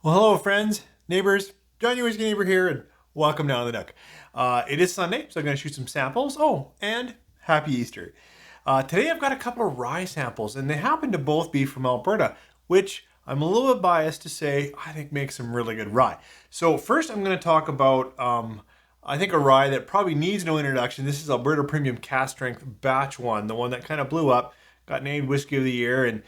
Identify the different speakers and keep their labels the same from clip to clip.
Speaker 1: Well, hello, friends, neighbors. John, your Whisky neighbor here, and welcome down the Nook. It is Sunday, so I'm going to shoot some samples. Oh, and happy Easter. Today I've got a couple of rye samples, and they happen to both be from Alberta, which I'm a little bit biased to say I think makes some really good rye. So first I'm going to talk about, I think, a rye that probably needs no introduction. This is Alberta Premium Cask Strength Batch 1, the one that kind of blew up, got named Whisky of the Year, and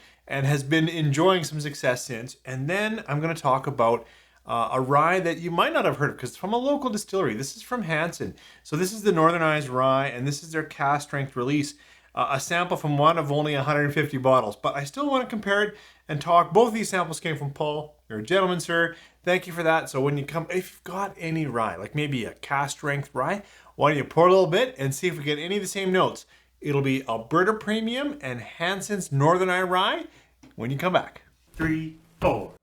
Speaker 1: has been enjoying some success since. And then I'm going to talk about a rye that you might not have heard of because it's from a local distillery. This is from Hansen. So this is the Northern Ryes rye, and this is their cask strength release. A sample from one of only 150 bottles. But I still want to compare it and talk. Both of these samples came from Paul. You're a gentleman, sir. Thank you for that. So when you come, if you've got any rye, like maybe a cask strength rye, why don't you pour a little bit and see if we get any of the same notes. It'll be Alberta Premium and Hansen's Northern Ryes rye when you come back. 3, 4.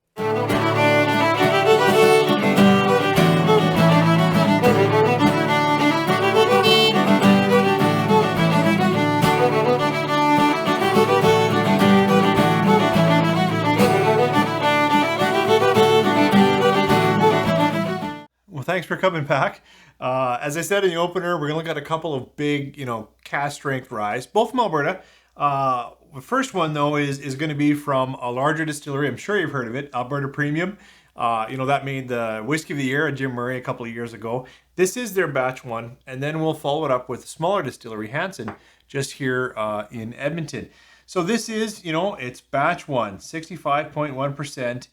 Speaker 1: Well, thanks for coming back. As I said in the opener, we're going to look at a couple of big, cask strength ryes, both from Alberta. The first one, though, is going to be from a larger distillery. I'm sure you've heard of it, Alberta Premium. That made the Whisky of the Year at Jim Murray a couple of years ago. This is their batch one, and then we'll follow it up with a smaller distillery, Hansen, just here in Edmonton. So this is, it's batch one, 65.1%.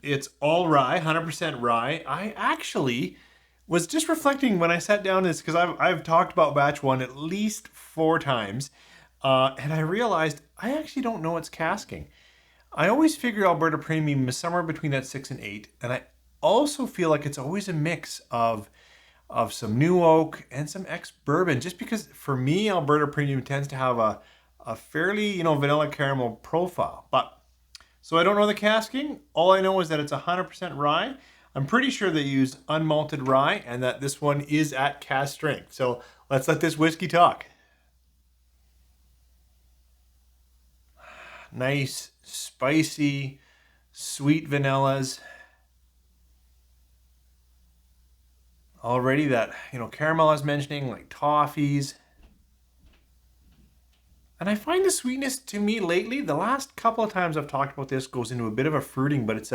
Speaker 1: It's all rye, 100% rye. I actually was just reflecting when I sat down this because I've talked about batch one at least 4 times, and I realized I actually don't know its casking. I always figure Alberta Premium is somewhere between that 6 and 8, and I also feel like it's always a mix of some new oak and some ex-bourbon, just because for me Alberta Premium tends to have a fairly vanilla caramel profile. So I don't know the casking. All I know is that it's 100% rye. I'm pretty sure they use unmalted rye and that this one is at cask strength. So let's let this whiskey talk. Nice, spicy, sweet vanillas. Already that, caramel I was mentioning, like toffees. And I find the sweetness to me lately, the last couple of times I've talked about this, goes into a bit of a fruiting, but it's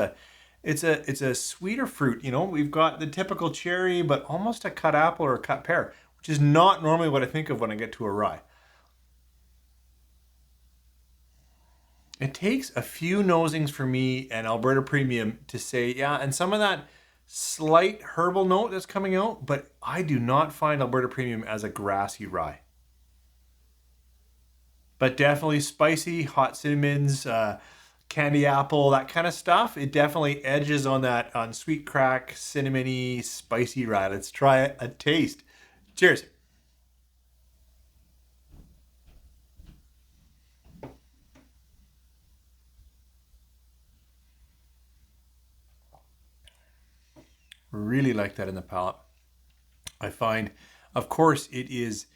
Speaker 1: a sweeter fruit. We've got the typical cherry, but almost a cut apple or a cut pear, which is not normally what I think of when I get to a rye. It takes a few nosings for me and Alberta Premium to say, yeah, and some of that slight herbal note that's coming out, but I do not find Alberta Premium as a grassy rye. But definitely spicy, hot cinnamons, candy apple, that kind of stuff. It definitely edges on that on sweet crack, cinnamony, spicy rye. Let's try a taste. Cheers. Really like that in the palate. I find, of course, it is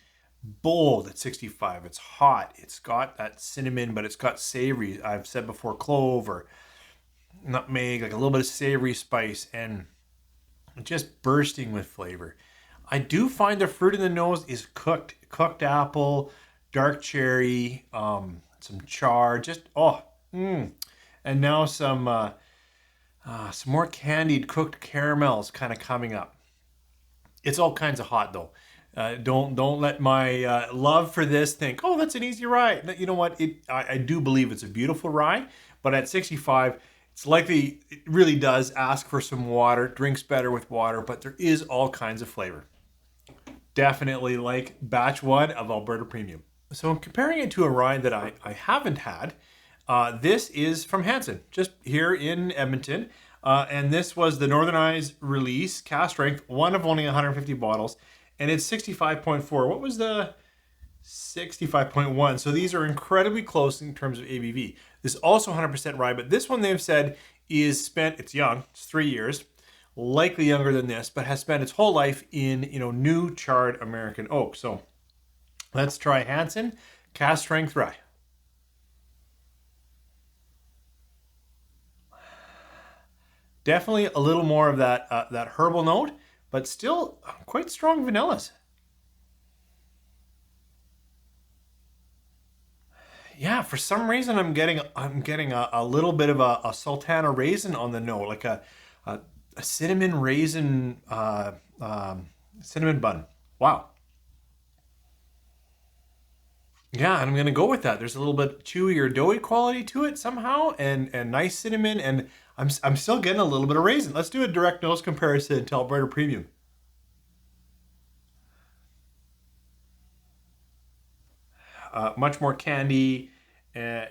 Speaker 1: bold at 65. It's hot. It's got that cinnamon, but it's got savory. I've said before, clove or nutmeg, like a little bit of savory spice, and just bursting with flavor. I do find the fruit in the nose is cooked apple, dark cherry, some char, and now some more candied cooked caramels kind of coming up. It's all kinds of hot though. Don't let my love for this think, oh, that's an easy rye. You know what? I do believe it's a beautiful rye, but at 65, it's likely it really does ask for some water. Drinks better with water, but there is all kinds of flavor. Definitely like batch one of Alberta Premium. So I'm comparing it to a rye that I haven't had. This is from Hansen, just here in Edmonton. And this was the Northern Ryes release, cask strength, one of only 150 bottles. And it's 65.4. What was the 65.1? So these are incredibly close in terms of ABV. This is also 100% rye, but this one they've said is spent, it's young, it's 3 years, likely younger than this, but has spent its whole life in, new charred American oak. So let's try Hansen Cask Strength Rye. Definitely a little more of that herbal note, but still quite strong vanillas. Yeah, for some reason I'm getting a little bit of a sultana raisin on the note, like a cinnamon raisin cinnamon bun. Wow. Yeah, and I'm gonna go with that. There's a little bit chewy or doughy quality to it somehow, and nice cinnamon, and I'm still getting a little bit of raisin. Let's do a direct nose comparison to Alberta Premium. Much more candy,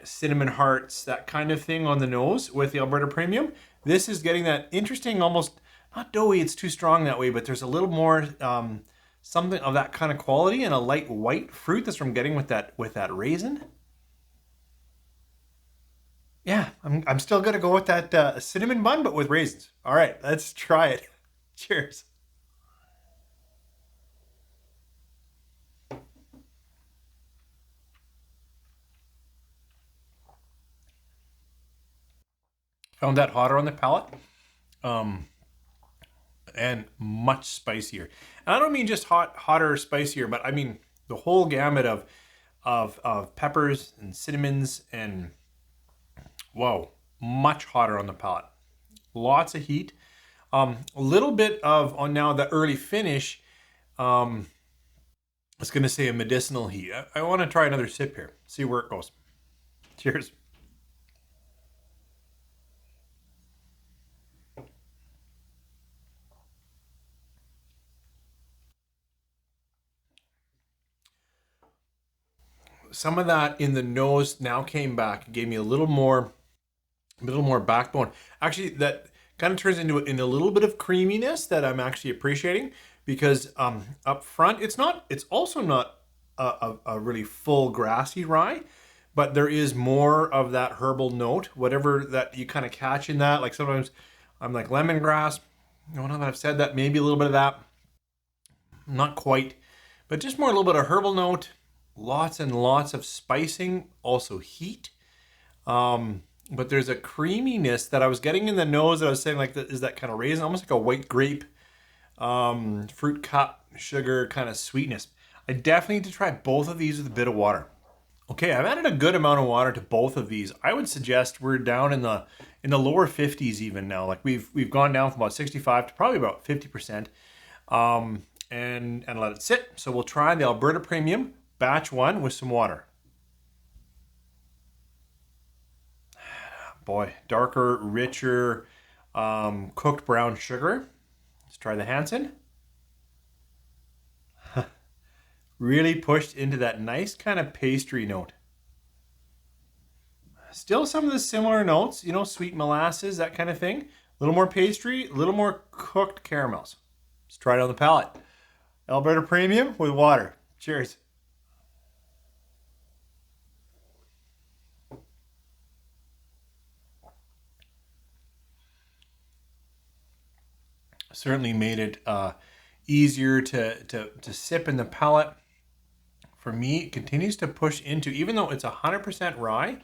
Speaker 1: cinnamon hearts, that kind of thing on the nose with the Alberta Premium. This is getting that interesting, almost not doughy. It's too strong that way, but there's a little more something of that kind of quality and a light white fruit that's from getting with that raisin. Yeah, I'm still gonna go with that cinnamon bun, but with raisins. All right, let's try it. Cheers. Found that hotter on the palate, um, and much spicier. And I don't mean just hotter, spicier, but I mean the whole gamut of peppers and cinnamons and whoa, much hotter on the palate. Lots of heat. A little bit of on now the early finish. I was gonna say a medicinal heat. I want to try another sip here. See where it goes. Cheers. Some of that in the nose now came back. It gave me a little more backbone. Actually, that kind of turns into a little bit of creaminess that I'm actually appreciating because up front it's also not a really full grassy rye, but there is more of that herbal note, whatever that you kind of catch in that. Like sometimes I'm like lemongrass. Now that I've said that, maybe a little bit of that. Not quite, but just more a little bit of herbal note. Lots and lots of spicing, also heat. But there's a creaminess that I was getting in the nose that I was saying like that is that kind of raisin, almost like a white grape, fruit cup, sugar kind of sweetness. I definitely need to try both of these with a bit of water. Okay, I've added a good amount of water to both of these. I would suggest we're down in the lower 50s even now. Like we've gone down from about 65 to probably about 50%. And let it sit. So we'll try the Alberta Premium Batch 1 with some water. Boy, darker, richer, cooked brown sugar. Let's try the Hansen. Really pushed into that nice kind of pastry note. Still some of the similar notes, sweet molasses, that kind of thing. A little more pastry, a little more cooked caramels. Let's try it on the palate. Alberta Premium with water. Cheers. Certainly made it easier to sip in the palate. For me, it continues to push into, even though it's 100% rye,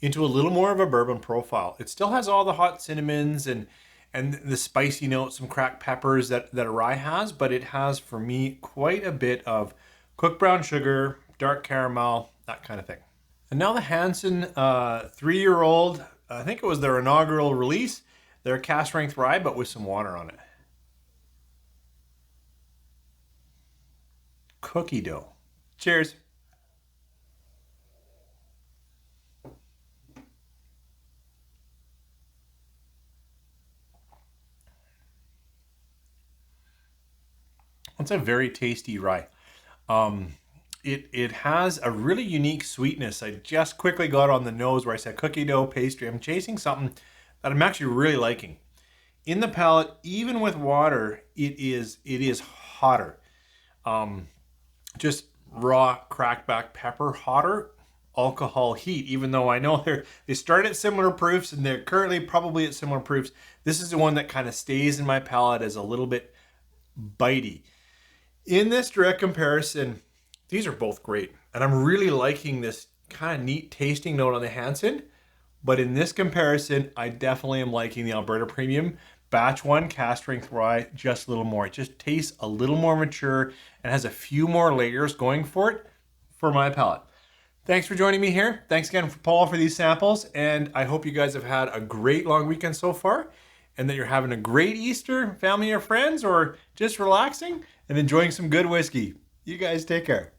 Speaker 1: into a little more of a bourbon profile. It still has all the hot cinnamons and the spicy notes, some cracked peppers that a rye has, but it has, for me, quite a bit of cooked brown sugar, dark caramel, that kind of thing. And now the Hansen 3-year-old, I think it was their inaugural release, their cask strength rye, but with some water on it. Cookie dough. Cheers. It's a very tasty rye. It has a really unique sweetness. I just quickly got on the nose where I said cookie dough pastry. I'm chasing something that I'm actually really liking. In the palate, even with water, it is hotter. Just raw crackback pepper hotter, alcohol heat. Even though I know they start at similar proofs and they're currently probably at similar proofs, this is the one that kind of stays in my palate as a little bit bitey. In this direct comparison, these are both great, and I'm really liking this kind of neat tasting note on the Hansen But in this comparison, I definitely am liking the Alberta Premium Batch 1 Cask Strength Rye just a little more. It just tastes a little more mature and has a few more layers going for it for my palate. Thanks for joining me here. Thanks again, Paul, for these samples. And I hope you guys have had a great long weekend so far and that you're having a great Easter, family or friends, or just relaxing and enjoying some good whiskey. You guys take care.